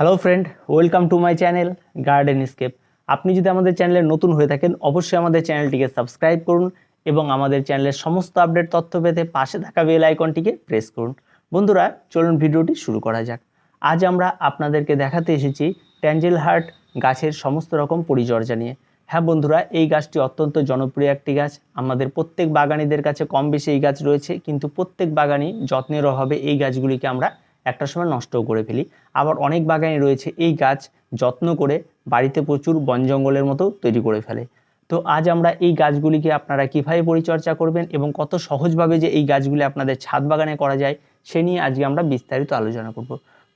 Hello friend, welcome to my channel garden scape. আপনি যদি আমাদের চ্যানেলে নতুন হয়ে থাকেন অবশ্যই আমাদের চ্যানেলটিকে সাবস্ক্রাইব করুন এবং আমাদের চ্যানেলের সমস্ত আপডেট তথ্য পেতে পাশে থাকা বেল আইকনটিকে প্রেস করুন। বন্ধুরা, চলুন ভিডিওটি শুরু করা যাক। আজ আমরা আপনাদেরকে দেখাতে এসেছি ট্যাঞ্জেল হার্ট গাছের সমস্ত রকম পরিচর্যা নিয়ে। হ্যাঁ বন্ধুরা, এই গাছটি অত্যন্ত জনপ্রিয় একটি গাছ। আমাদের প্রত্যেক বাগানীদের কাছে কম বেশি এই গাছ রয়েছে, কিন্তু প্রত্যেক বাগানি যত্নের অভাবে এই গাছগুলিকে আমরা একটা সময় নষ্টও করে ফেলি। আবার অনেক বাগানে রয়েছে এই গাছ যত্ন করে বাড়িতে প্রচুর বন জঙ্গলের মতো তৈরি করে ফেলে। তো আজ আমরা এই গাছগুলিকে আপনারা কীভাবে পরিচর্যা করবেন এবং কত সহজভাবে যে এই গাছগুলি আপনাদের ছাদ বাগানে করা যায় সে নিয়ে আজকে আমরা বিস্তারিত আলোচনা করব।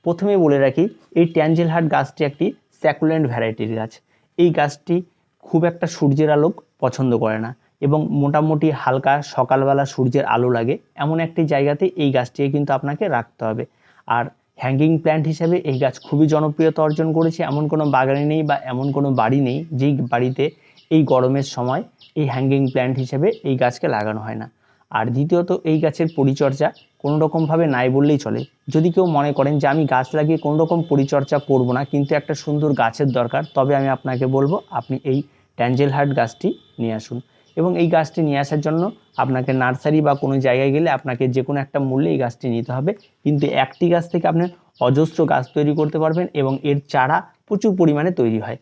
প্রথমে বলে রাখি, এই ট্যাঞ্জেল হার্ট গাছটি একটি স্যাকুলেন্ট ভ্যারাইটির গাছ। এই গাছটি খুব একটা সূর্যের আলো পছন্দ করে না এবং মোটামুটি হালকা সকালবেলা সূর্যের আলো লাগে এমন একটি জায়গাতে এই গাছটিকে কিন্তু আপনাকে রাখতে হবে। আর হ্যাঙ্গিং প্ল্যান্ট হিসেবে এই গাছ খুবই জনপ্রিয়তা অর্জন করেছে। এমন কোনো বাগানে নেই বা এমন কোনো বাড়ি নেই যেই বাড়িতে এই গরমের সময় এই হ্যাঙ্গিং প্ল্যান্ট হিসেবে এই গাছকে লাগানো হয় না। আর দ্বিতীয়ত, এই গাছের পরিচর্যা কোনো রকমভাবে নাই বললেই চলে। যদি কেউ মনে করেন যে আমি গাছ লাগিয়ে কোনো রকম পরিচর্যা করব না কিন্তু একটা সুন্দর গাছের দরকার, তবে আমি আপনাকে বলবো আপনি এই ট্যাঞ্জেল হার্ট গাছটি নিয়ে আসুন। এবং এই গাছটি নিয়ে আসার জন্য আপনাকে নার্সারি বা কোনো জায়গায় গেলে আপনাকে যে কোনো একটা মূল্যে এই গাছটি নিতে হবে। কিন্তু একটি গাছ থেকে আপনি অজস্র গাছ তৈরি করতে পারবেন এবং এর চারা প্রচুর পরিমাণে তৈরি হয়।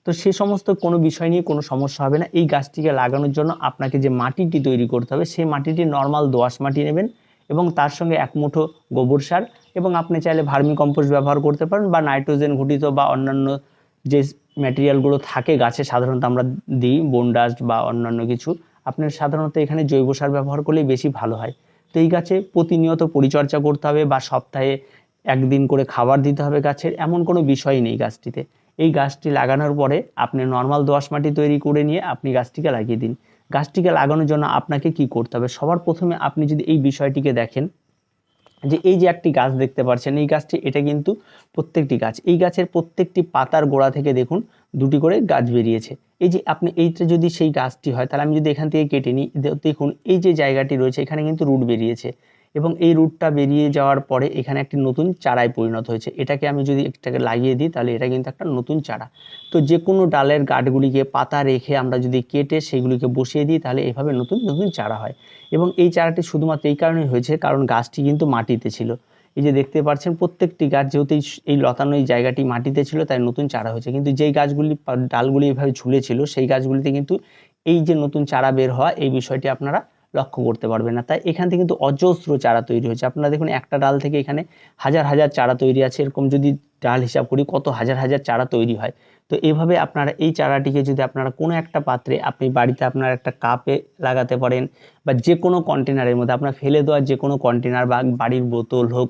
তো সে সমস্ত কোনো বিষয় নিয়ে কোনো সমস্যা হবে না। এই গাছটিকে লাগানোর জন্য আপনাকে যে মাটিটি তৈরি করতে হবে সেই মাটিটি নর্মাল দোআঁশ মাটি নেবেন এবং তার সঙ্গে এক মুঠো গোবর সার এবং আপনি চাইলে ভার্মি কম্পোস্ট ব্যবহার করতে পারেন বা নাইট্রোজেন ঘটিত বা অন্যান্য যে ম্যাটেরিয়ালগুলো থাকে গাছে সাধারণত আমরা দিই, বোন ডাস্ট বা অন্যান্য কিছু, আপনার সাধারণত এখানে জৈব সার ব্যবহার করলেই বেশি ভালো হয়। তো এই গাছে প্রতিনিয়ত পরিচর্যা করতে হবে বা সপ্তাহে একদিন করে খাবার দিতে হবে গাছের, এমন কোনো বিষয় নেই গাছটিতে। এই গাছটি লাগানোর পরে আপনি নর্মাল দোআঁশ মাটি তৈরি করে নিয়ে আপনি গাছটিকে লাগিয়ে দিন। গাছটিকে লাগানোর জন্য আপনাকে কি করতে হবে? সবার প্রথমে আপনি যদি এই বিষয়টিকে দেখেন যে এই যে একটি গাছ দেখতে পাচ্ছেন, এই গাছটি এটা কিন্তু প্রত্যেকটি গাছ, এই গাছের প্রত্যেকটি পাতার গোড়া থেকে দেখুন দুটি করে গাছ বেরিয়েছে। এই যে আপনি এইটা যদি সেই গাছটি হয় তাহলে আমি যদি এখান থেকে কেটে নিই, দেখুন এই যে জায়গাটি রয়েছে এখানে কিন্তু রুট বেরিয়েছে এবং এই রুটটা বেরিয়ে যাওয়ার পরে এখানে একটি নতুন চারায় পরিণত হয়েছে। এটাকে আমি যদি একটাকে লাগিয়ে দিই তাহলে এটা কিন্তু একটা নতুন চারা। তো যে কোনো ডালের গাঁটগুলিকে পাতা রেখে আমরা যদি কেটে সেগুলিকে বসিয়ে দিই তাহলে এভাবে নতুন নতুন চারা হয়। এবং এই চারাটি শুধুমাত্র এই কারণেই হয়েছে কারণ গাছটি কিন্তু মাটিতে ছিল। এই যে দেখতে পাচ্ছেন প্রত্যেকটি গাছ যেহেতু এই লতানো এই জায়গাটি মাটিতে ছিল তাই নতুন চারা হয়েছে, কিন্তু যেই গাছগুলি ডালগুলি এভাবে ঝুলেছিল সেই গাছগুলিতে কিন্তু এই যে নতুন চারা বের হওয়া এই বিষয়টি আপনারা লক্ষ্য করতে পারবেন না। তাই এখান থেকে কিন্তু অজস্র চারা তৈরি হয়েছে। আপনারা দেখুন একটা ডাল থেকে এখানে হাজার হাজার চারা তৈরি আছে। এরকম যদি ডাল হিসাব করি কত হাজার হাজার চারা তৈরি হয়। তো এভাবে আপনারা এই চারাটিকে যদি আপনারা কোনো একটা পাত্রে, আপনি বাড়িতে আপনার একটা কাপে লাগাতে পারেন বা যে কোনো কন্টেনারের মধ্যে আপনার ফেলে দেওয়ার যে কোনো কন্টেনার বা বাড়ির বোতল হোক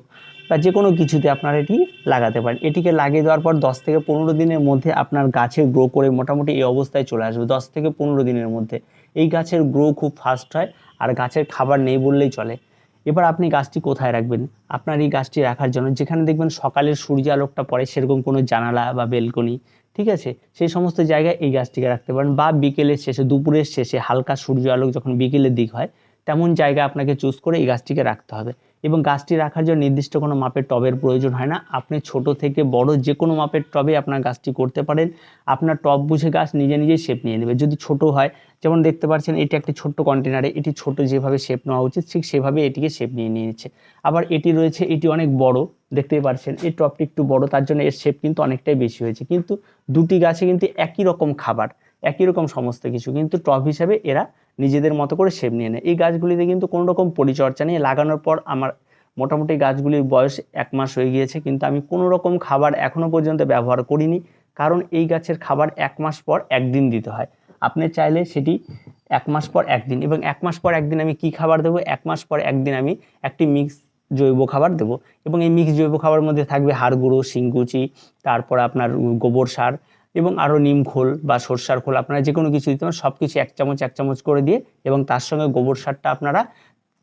বা যে কোনো কিছুতে আপনারা এটি লাগাতে পারেন। এটিকে লাগিয়ে দেওয়ার পর 10 থেকে 15 দিনের মধ্যে আপনার গাছে গ্রো করে মোটামুটি এই অবস্থায় চলে আসবে। 10 থেকে 15 দিনের মধ্যে এই গাছের গ্রো খুব ফাস্ট হয় আর গাছের খাবার নেই বললেই চলে। এবার আপনি গাছটি কোথায় রাখবেন? আপনার এই গাছটি রাখার জন্য যেখানে দেখবেন সকালের সূর্য আলোকটা পড়ে সেরকম কোনো জানালা বা বেলকনি, ঠিক আছে, সেই সমস্ত জায়গায় এই গাছটিকে রাখতে পারেন। বা বিকেলের শেষে, দুপুরের শেষে হালকা সূর্য আলোক যখন বিকেলের দিক হয় তেমন জায়গা আপনাকে চুজ করে এই গাছটিকে রাখতে হবে। এবং গাছটি রাখার জন্য নির্দিষ্ট কোনো মাপের টবের প্রয়োজন হয় না। আপনি ছোট থেকে বড় যে কোনো মাপের টবে আপনার গাছটি করতে পারেন। আপনার টব বুঝে গাছ নিজে নিজেই শেপ নিয়ে নেবে। যদি ছোট হয়, যেমন দেখতে পাচ্ছেন এটি একটি ছোট্ট কন্টেনারে, এটি ছোট যেভাবে শেপ নেওয়া উচিত ঠিক সেভাবে এটিকে শেপ নিয়ে নিয়েছে। আবার এটি রয়েছে, এটি অনেক বড়, দেখতেই পাচ্ছেন এই টবটি একটু বড়, তার জন্য এর শেপ কিন্তু অনেকটাই বেশি হয়েছে। কিন্তু দুটি গাছে কিন্তু একই রকম খাবার, একই রকম সমস্ত কিছু, কিন্তু টব হিসাবে এরা নিজেদের মতো করে শেপ নিয়ে নেয়। এই গাছগুলিতে কিন্তু কোনো রকম পরিচর্যা নেই। লাগানোর পর আমার মোটামুটি গাছগুলির বয়স 1 মাস হয়ে গিয়েছে, কিন্তু আমি কোনো রকম খাবার এখনও পর্যন্ত ব্যবহার করিনি। কারণ এই গাছের খাবার 1 মাস পর 1 দিন দিতে হয়। আপনি চাইলে সেটি 1 মাস পর 1 দিন, এবং 1 মাস পর 1 দিন আমি কি খাবার দেবো? 1 মাস পর 1 দিন আমি একটি মিক্স জৈব খাবার দেবো। এবং এই মিক্স জৈব খাবারের মধ্যে থাকবে হাড় গুঁড়ো, শিংকুচি, তারপর আপনার গোবর সার এবং আরও নিম খোল বা সরষার খোল, আপনারা যে কোনো কিছু দিতে পারেন। সব কিছু 1 চামচ 1 চামচ করে দিয়ে এবং তার সঙ্গে গোবর সারটা আপনারা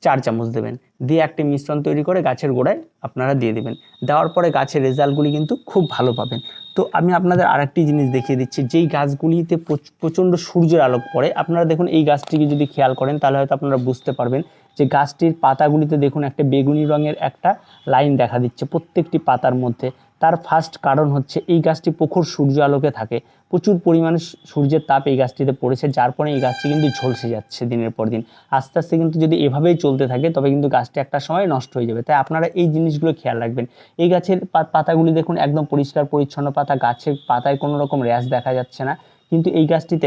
4 চামচ দেবেন, দিয়ে একটি মিশ্রণ তৈরি করে গাছের গোড়ায় আপনারা দিয়ে দেবেন। দেওয়ার পরে গাছের রেজাল্টগুলি কিন্তু খুব ভালো পাবেন। তো আমি আপনাদের আরেকটি জিনিস দেখিয়ে দিচ্ছি, যেই গাছগুলিতে প্রচণ্ড সূর্যের আলোক পড়ে, আপনারা দেখুন এই গাছটিকে যদি খেয়াল করেন তাহলে হয়তো আপনারা বুঝতে পারবেন যে গাছটির পাতাগুলিতে দেখুন একটা বেগুনি রঙের একটা লাইন দেখা দিচ্ছে প্রত্যেকটি পাতার মধ্যে। তার ফার্স্ট কারণ হচ্ছে এই গাছটি প্রখর সূর্য আলোকে থাকে, প্রচুর পরিমাণে সূর্যের তাপ এই গাছটিতে পড়েছে, যার ফলে এই গাছটি কিন্তু ঝলসে যাচ্ছে দিনের পর দিন। আস্তে আস্তে কিন্তু যদি এভাবেই চলতে থাকে তবে কিন্তু গাছটি একটা সময় নষ্ট হয়ে যাবে। তাই আপনারা এই জিনিসগুলো খেয়াল রাখবেন। এই গাছের পাতাগুলি দেখুন একদম পরিষ্কার পরিচ্ছন্ন পাতা, গাছের পাতায় কোনো রকম র্যাশ দেখা যাচ্ছে না, কিন্তু এই গাছটিতে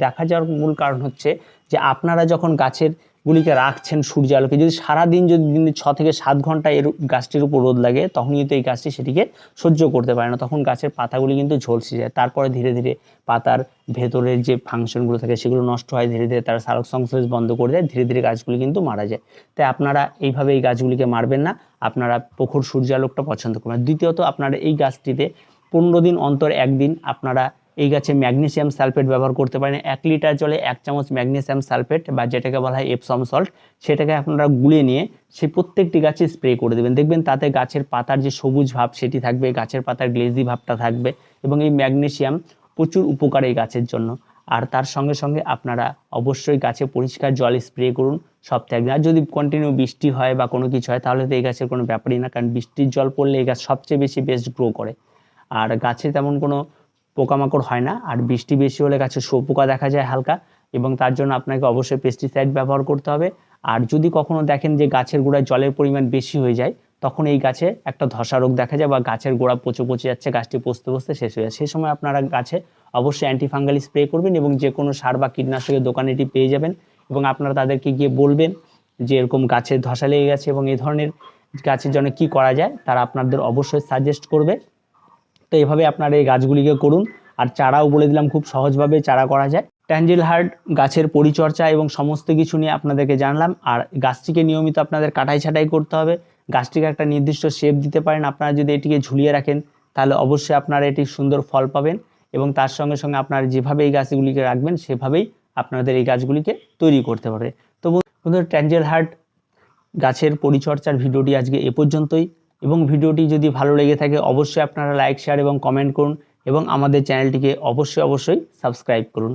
দেখা যাওয়ার মূল কারণ হচ্ছে যে আপনারা যখন গাছের গুলিকে রাখছেন সূর্য আলোকে, যদি সারাদিন যদি দিনে 6 থেকে 7 ঘন্টা এর গাছটির উপর রোদ লাগে তখন কিন্তু এই গাছটি সেটিকে সহ্য করতে পারে না, তখন গাছের পাতাগুলি কিন্তু ঝলসে যায়। তারপরে ধীরে ধীরে পাতার ভেতরের যে ফাংশনগুলো থাকে সেগুলো নষ্ট হয়, ধীরে ধীরে তারা সালোক সংশ্লেষ বন্ধ করে দেয়, ধীরে ধীরে গাছগুলি কিন্তু মারা যায়। তাই আপনারা এইভাবে এই গাছগুলিকে মারবেন না, আপনারা প্রখর সূর্য আলোকটা পছন্দ করবেন। দ্বিতীয়ত আপনারা এই গাছটিতে 15 দিন অন্তর একদিন আপনারা এই গাছে ম্যাগনেসিয়াম সালফেট ব্যবহার করতে পারেন। 1 লিটার জলে 1 চামচ ম্যাগনেসিয়াম সালফেট বা যেটাকে বলা হয় এপসম সল্ট, সেটাকে আপনারা গুলে নিয়ে সেই প্রত্যেকটি গাছে স্প্রে করে দেবেন। দেখবেন তাতে গাছের পাতার যে সবুজ ভাব সেটি থাকবে, গাছের পাতার গ্লেজি ভাবটা থাকবে, এবং এই ম্যাগনেসিয়াম প্রচুর উপকার এই গাছের জন্য। আর তার সঙ্গে সঙ্গে আপনারা অবশ্যই গাছে পরিষ্কার জল স্প্রে করুন সপ্তাহে একদিন। আর যদি কন্টিনিউ বৃষ্টি হয় বা কোনো কিছু হয় তাহলে তো এই গাছের কোনো ব্যাপারই না, কারণ বৃষ্টির জল পড়লে এই গাছ সবচেয়ে বেশি বেস্ট গ্রো করে। আর গাছে তেমন কোনো পোকামাকড় হয় না, আর বৃষ্টি বেশি হলে গাছে শুঁয়োপোকা দেখা যায় হালকা, এবং তার জন্য আপনাকে অবশ্যই পেস্টিসাইড ব্যবহার করতে হবে। আর যদি কখনো দেখেন যে গাছের গোড়ায় জলের পরিমাণ বেশি হয়ে যায় তখন এই গাছে একটা ধসা রোগ দেখা যায় বা গাছের গোড়া পচে যাচ্ছে, গাছটি পচতে পচতে শেষ হয়ে যায়। সেই সময় আপনারা গাছে অবশ্যই অ্যান্টিফাঙ্গাল স্প্রে করবেন, এবং যে কোনো সার বা কীটনাশকের দোকানে এটি পেয়ে যাবেন, এবং আপনারা তাদেরকে গিয়ে বলবেন যে এরকম গাছের ধসা লেগে গেছে এবং এই ধরনের গাছের জন্য কি করা যায়, তারা আপনাদের অবশ্যই সাজেস্ট করবে। তো এভাবে আপনারা এই গাছগুলিকে করুন। আর চারাও বলে দিলাম খুব সহজভাবে চারা করা যায়। ট্যাঞ্জেল হার্ট গাছের পরিচর্যা এবং সমস্ত কিছু নিয়ে আপনাদেরকে জানলাম। আর গাছটিকে নিয়মিত আপনাদের কাটাই ছাঁটাই করতে হবে, গাছটিকে একটা নির্দিষ্ট শেপ দিতে পারেন। আপনারা যদি এটিকে ঝুলিয়ে রাখেন তাহলে অবশ্যই আপনারা এটি সুন্দর ফল পাবেন, এবং তার সঙ্গে সঙ্গে আপনারা যেভাবে এই গাছগুলিকে রাখবেন সেভাবেই আপনাদের এই গাছগুলিকে তৈরি করতে পারবে। তো বন্ধুরা, ট্যাঞ্জেল হার্ট গাছের পরিচর্যার ভিডিওটি আজকে এ পর্যন্তই, এবং ভিডিওটি যদি ভালো লেগে থাকে অবশ্যই আপনারা লাইক, শেয়ার এবং কমেন্ট করুন, এবং আমাদের চ্যানেলটিকে অবশ্যই সাবস্ক্রাইব করুন।